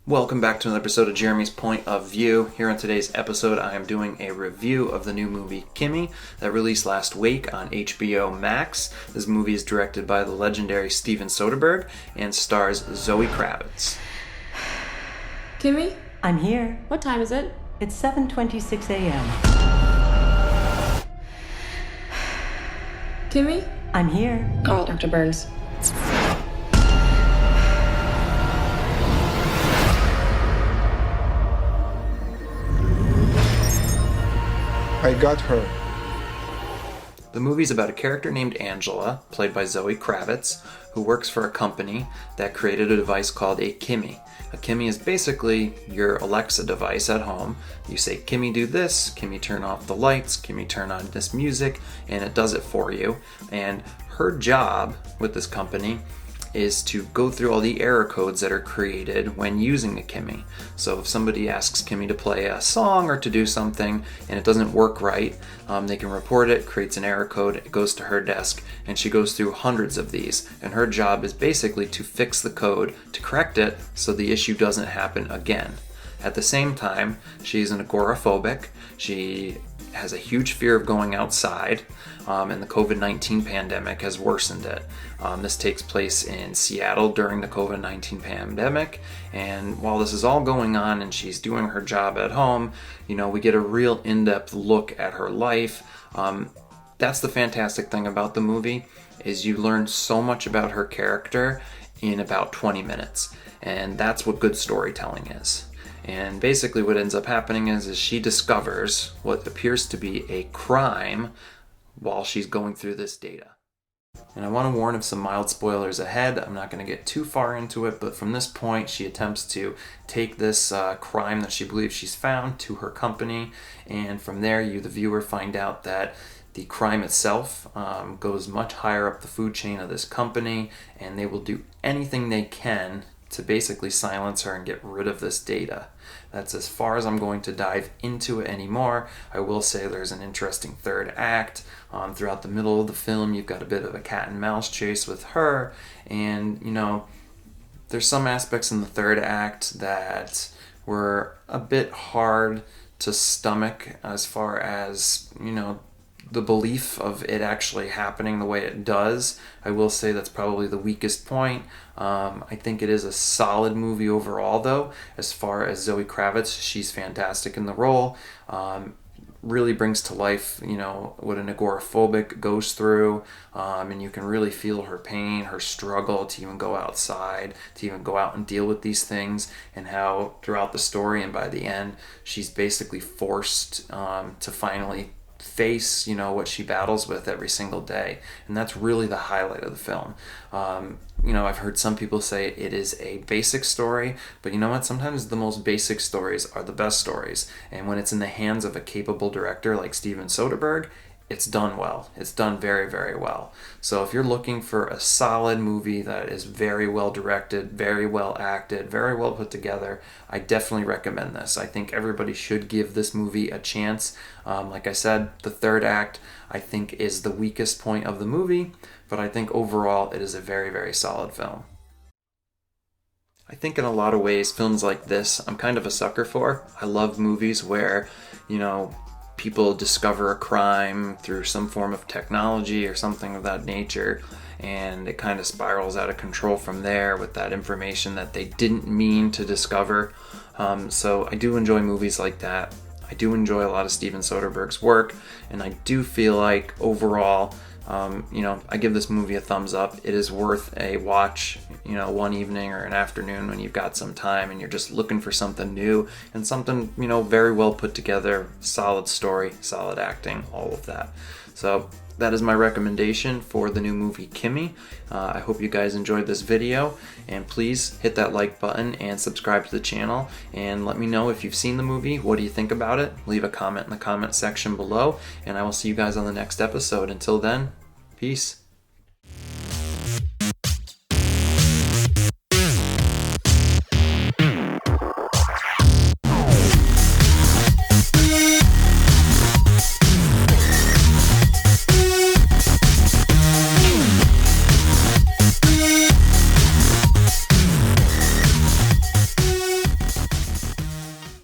Welcome back to another episode of Jeremy's Point of View. Here on today's episode, I am doing a review of the new movie KIMI that released last week on HBO MAX. This movie is directed by the legendary Steven Soderbergh and stars Zoe Kravitz. KIMI? I'm here. What time is it? It's 7:26 a.m. KIMI? I'm here. Call Dr. Burns. I got her. The movie's about a character named Angela, played by Zoe Kravitz, who works for a company that created a device called a KIMI. A KIMI is basically your Alexa device at home. You say, KIMI do this, KIMI turn off the lights, KIMI turn on this music, and it does it for you. And her job with this company is to go through all the error codes that are created when using the KIMI. So if somebody asks KIMI to play a song or to do something and it doesn't work right, they can report it, creates an error code, it goes to her desk, and she goes through hundreds of these. And her job is basically to fix the code, to correct it so the issue doesn't happen again. At the same time, she's an agoraphobic. She has a huge fear of going outside, and the COVID-19 pandemic has worsened it. This takes place in Seattle during the COVID-19 pandemic, and while this is all going on and she's doing her job at home, we get a real in-depth look at her life. That's the fantastic thing about the movie, is you learn so much about her character in about 20 minutes, and that's what good storytelling is. And basically what ends up happening is she discovers what appears to be a crime while she's going through this data. And I want to warn of some mild spoilers ahead. I'm not going to get too far into it, but from this point she attempts to take this crime that she believes she's found to her company, and from there you, the viewer, find out that the crime itself goes much higher up the food chain of this company, and they will do anything they can to basically silence her and get rid of this data. That's as far as I'm going to dive into it anymore. I will say there's an interesting third act. Throughout the middle of the film, you've got a bit of a cat and mouse chase with her, and there's some aspects in the third act that were a bit hard to stomach as far as, the belief of it actually happening the way it does. I will say that's probably the weakest point. I think it is a solid movie overall, though. As far as Zoe Kravitz, she's fantastic in the role. Really brings to life, what an agoraphobic goes through, and you can really feel her pain, her struggle to even go outside, to even go out and deal with these things, and how throughout the story and by the end, she's basically forced to finally face what she battles with every single day, and that's really the highlight of the film. I've heard some people say it is a basic story, but you know what, sometimes the most basic stories are the best stories, and when it's in the hands of a capable director like Steven Soderbergh, it's done well. It's done very, very well. So if you're looking for a solid movie that is very well directed, very well acted, very well put together, I definitely recommend this. I think everybody should give this movie a chance. Like I said, the third act I think is the weakest point of the movie, but I think overall it is a very, very solid film. I think in a lot of ways, films like this, I'm kind of a sucker for. I love movies where, people discover a crime through some form of technology or something of that nature, and it kind of spirals out of control from there with that information that they didn't mean to discover. So I do enjoy movies like that. I do enjoy a lot of Steven Soderbergh's work, and I do feel like overall, I give this movie a thumbs up. It is worth a watch, one evening or an afternoon when you've got some time and you're just looking for something new and something, very well put together, solid story, solid acting, all of that. So that is my recommendation for the new movie KIMI. I hope you guys enjoyed this video, and please hit that like button and subscribe to the channel, and let me know if you've seen the movie. What do you think about it? Leave a comment in the comment section below, and I will see you guys on the next episode. Until then, peace.